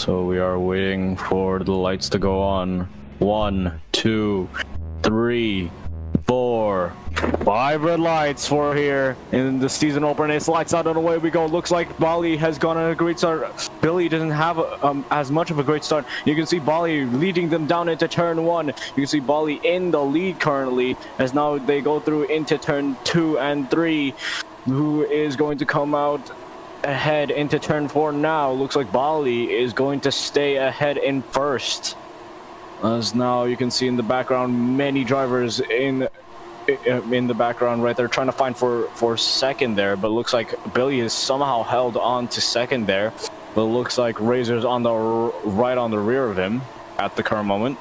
So we are waiting for the lights to go on. 1, 2, 3, 4, 5 red lights for here in the season opener. It's lights out and away we go. Looks like Bali has gone on a great start. Billy doesn't have as much of a great start. You can see Bali leading them down into turn 1. You can see Bali in the lead currently as now they go through into turn 2 and 3. Who is going to come out ahead into turn 4 now? Looks like Bali is going to stay ahead in first. As now you can see in the background many drivers in the background right there trying to find for second there, but looks like Billy is somehow held on to second there, but looks like Razor's on the right on the rear of him at the current moment.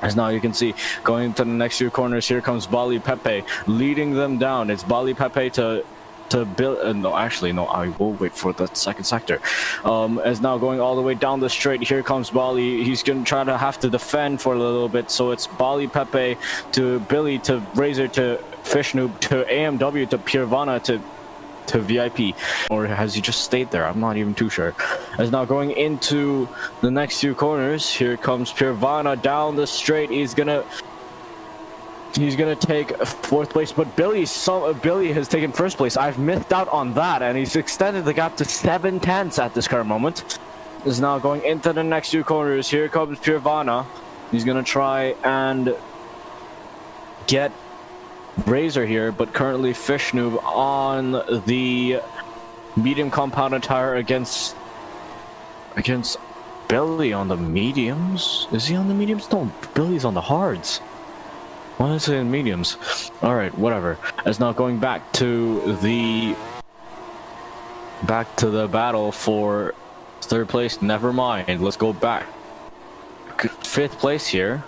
As now you can see going into the next few corners, here comes Bali Pepe leading them down. It's Bali Pepe to Bill. No, actually, no. I will wait for the second sector. As now going all the way down the straight, here comes Bali. He's gonna try to have to defend for a little bit. So it's Bali Pepe to Billy to Razor to Fish Noob to AMW to Pirvana to VIP, or has he just stayed there? I'm not even too sure. As now going into the next few corners, here comes Pirvana down the straight. He's gonna take 4th place, but Billy has taken 1st place. I've missed out on that, and he's extended the gap to 7/10 at this current moment. Is now going into the next few corners. Here comes Pirvana. He's gonna try and get Razor here, but currently Fish Noob on the medium compounded tire against Billy on the mediums. Is he on the mediums? No, Billy's on the hards. Why is it in mediums? Alright, whatever. As now going back to the battle for 3rd place. Never mind. Let's go back. 5th place here.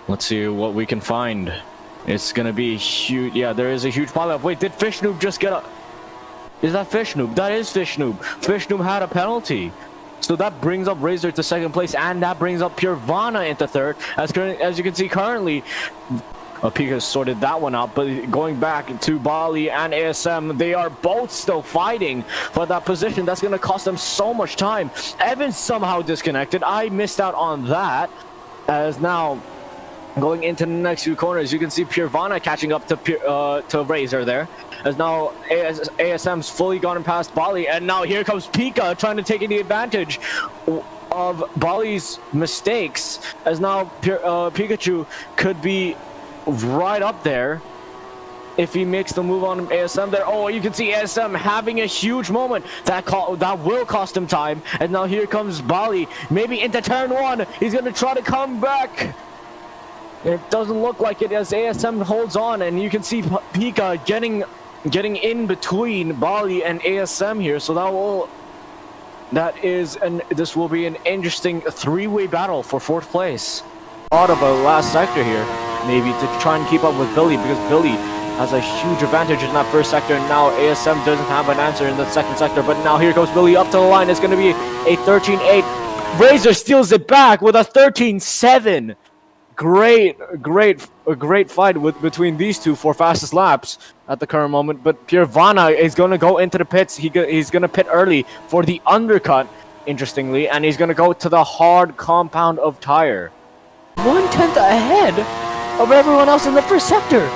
Let's see what we can find. It's gonna be huge. Yeah, there is a huge pileup. Wait, did Fish Noob just get a... Is that Fish Noob? That is Fish Noob. Fish Noob had a penalty. So that brings up Razor to 2nd place, and that brings up Pirvana into 3rd. As you can see currently, Pika has sorted that one out, but going back to Bali and ASM, they are both still fighting for that position. That's going to cost them so much time. Evans somehow disconnected. I missed out on that. As now going into the next few corners, you can see Pirvana catching up to Razor there. As now ASM's fully gone past Bali, and now here comes Pika trying to take any advantage of Bali's mistakes. As now Pikachu could be right up there if he makes the move on ASM there. Oh, you can see ASM having a huge moment that will cost him time. And now here comes Bali, maybe into turn 1. He's gonna try to come back. It doesn't look like it as ASM holds on, and you can see Pika getting in between Bali and ASM here. So this will be an interesting 3-way battle for 4th place. Thought of a last sector here, maybe to try and keep up with Billy, because Billy has a huge advantage in that 1st sector, and now ASM doesn't have an answer in the 2nd sector. But now here goes Billy up to the line. It's going to be a 13-8. Razor steals it back with a 13-7. A great fight between these two for fastest laps at the current moment. But Pirvana is going to go into the pits. He's going to pit early for the undercut, interestingly, and he's going to go to the hard compound of tire. 1/10 ahead of everyone else in the 1st sector.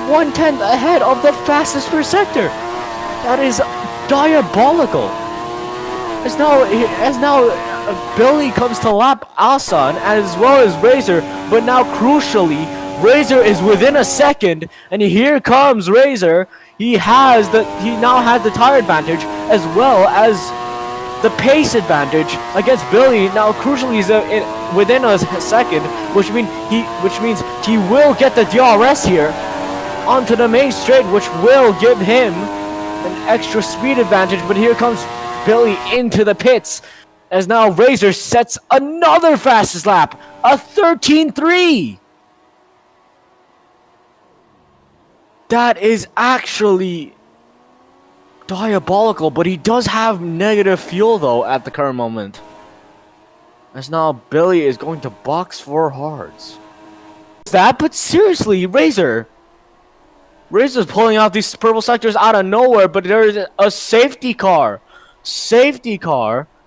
1/10 ahead of the fastest 1st sector. That is diabolical. As now Billy comes to lap Alsan as well as Razor, but now crucially Razor is within a second, and here comes Razor. He now has the tire advantage as well as the pace advantage against Billy. Now crucially he's within a second, which means he will get the DRS here onto the main straight, which will give him an extra speed advantage. But here comes Billy into the pits as now Razor sets another fastest lap, a 13-3. That is actually diabolical, but he does have negative fuel though at the current moment. As now Billy is going to box for hards. But seriously, Razor's pulling out these purple sectors out of nowhere, but there is a safety car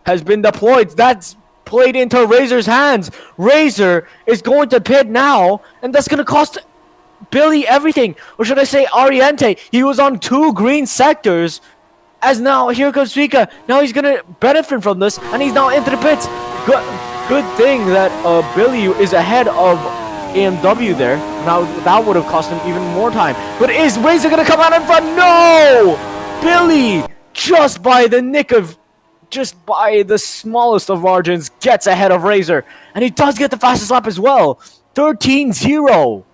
has been deployed. That's played into Razor's hands. Razor is going to pit now, and that's going to cost Billy everything. Or should I say Oriente? He was on 2 green sectors. As now, here comes Pika. Now he's going to benefit from this, and he's now into the pits. Good thing that Billy is ahead of AMW there. Now, that would have cost him even more time. But is Razor going to come out in front? No! Billy, just by the smallest of margins, gets ahead of Razor. And he does get the fastest lap as well. 13-0.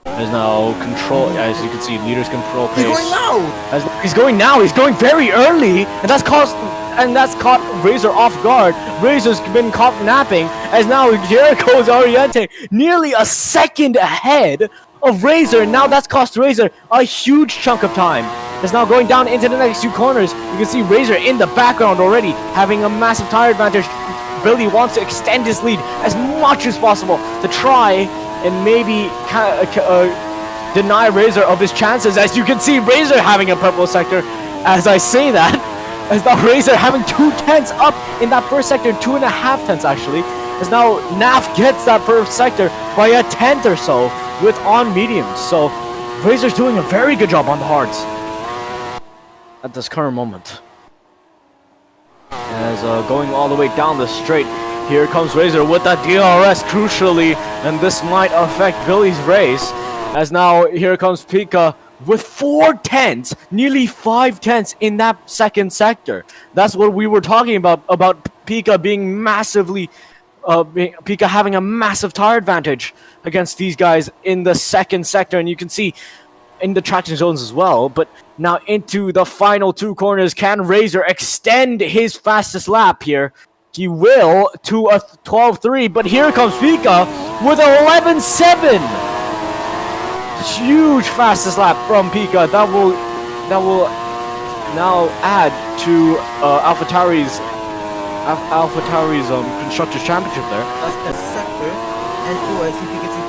There's now control, as you can see, leaders control pace. He's going now! He's going now. He's going very early. And that's caught Razor off guard. Razor's been caught napping. As now, here goes Oriente. Nearly a second ahead of Razor. Now that's cost Razor a huge chunk of time. It's now going down into the next 2 corners. You can see Razor in the background already, having a massive tire advantage. Billy wants to extend his lead as much as possible to try and maybe deny Razor of his chances. As you can see, Razor having a purple sector. As I say that, as now Razor having 2 tenths up in that first sector, 2.5 tenths actually. As now Naf gets that first sector by a tenth or so with on mediums. So Razor's doing a very good job on the hards at this current moment. As going all the way down the straight, here comes Razor with that DRS crucially, and this might affect Billy's race. As now here comes Pika with 4 tenths, nearly 5 tenths in that second sector. That's what we were talking about Pika being massively, Pika having a massive tire advantage against these guys in the second sector, and you can see in the traction zones as well. But now into the final 2 corners, can Razor extend his fastest lap here? He will to a 12.3, but here comes Pika with 11.7. Huge fastest lap from Pika. That will now add to AlphaTauri's Constructors Championship there. That's the sector, and I see Pikachu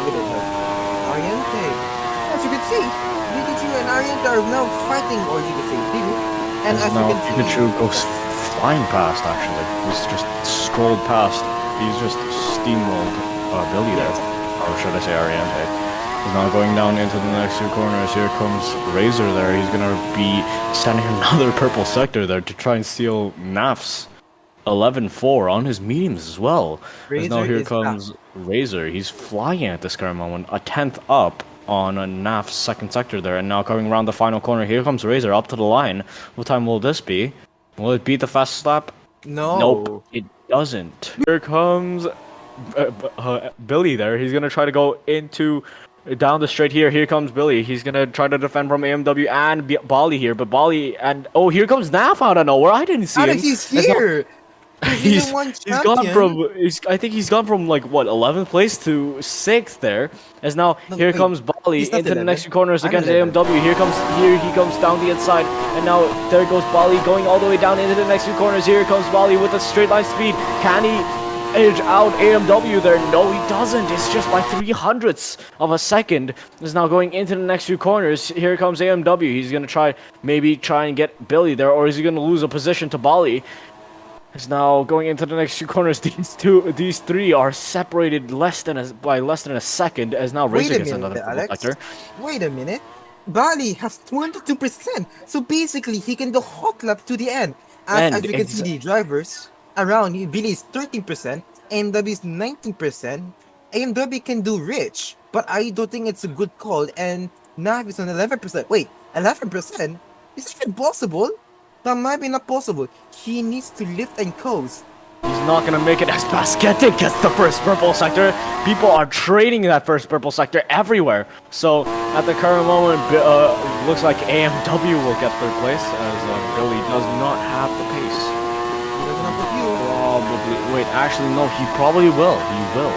with Oriente. As you can see, Pikachu and Oriente are now fighting, or you can say Pikachu. And as now you can Pikachu see, goes flying past, actually. He's just scrolled past. He's just steamrolled Billy there. Or should I say Oriente. He's now going down into the next 2 corners. Here comes Razor there. He's going to be sending another purple sector there to try and steal Naf's 11.4 on his mediums as well. As now here comes Razor. He's flying at this current moment. A tenth up on a Naf's second sector there. And now coming around the final corner. Here comes Razor up to the line. What time will this be? Will it beat the fastest lap? no. Nope, it doesn't. Here comes Billy there. He's going to try to go into down the straight here. Here comes Billy. He's going to try to defend from AMW and Bali here. But Bali and... Oh, here comes Naf out of nowhere. I didn't see him. He's here! He's gone from... I think he's gone from, like, what, 11th place to 6th there. As now, here comes Bali into the next 2 corners against AMW. Here he comes down the inside. And now, there goes Bali going all the way down into the next 2 corners. Here comes Bali with a straight line speed. Can he edge out AMW there? No, he doesn't. It's just by 300ths of a second. Is now going into the next 2 corners. Here comes AMW. He's going to try and get Billy there, or is he going to lose a position to Bali? Is now going into the next 2 corners. These 3 are separated by less than a second. As now Razor gets another sector. Wait a minute. Bali has 22%, so basically he can do hot lap to the end. As you can see, the drivers around you, Billy is 13%, AMW is 19%. AMW can do rich, but I don't think it's a good call. And Nav is on 11%. Wait, 11%? Is this impossible? That might be not possible. He needs to lift and coast. He's not gonna make it as Basquete gets the first purple sector. People are trading that first purple sector everywhere. So at the current moment, looks like AMW will get 3rd place, as Billy does not have the pace. He doesn't have the fuel. Probably. Wait, actually no, he probably will. He will.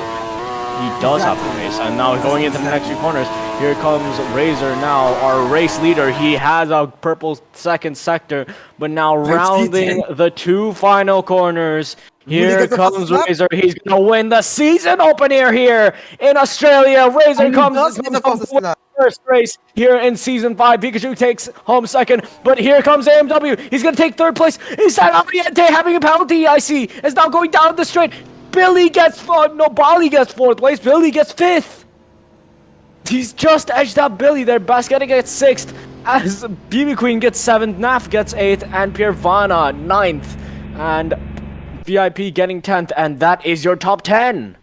He does have the pace. And now going into the next 2 corners, here comes Razor now, our race leader. He has a purple second sector, but now rounding the 2 final corners. Here comes Razor. He's going to win the season opener here in Australia. Razor comes first race here in Season 5. Pikachu takes home second, but here comes AMW. He's going to take third place. Is that Ariete having a penalty? I see. Is now going down the straight. Billy gets Bali gets fourth place. Billy gets fifth. He's just edged up Billy there. Basquetta gets sixth. As BB Queen gets seventh. Naf gets eighth. And Piervana ninth. And VIP getting 10th. And that is your top 10.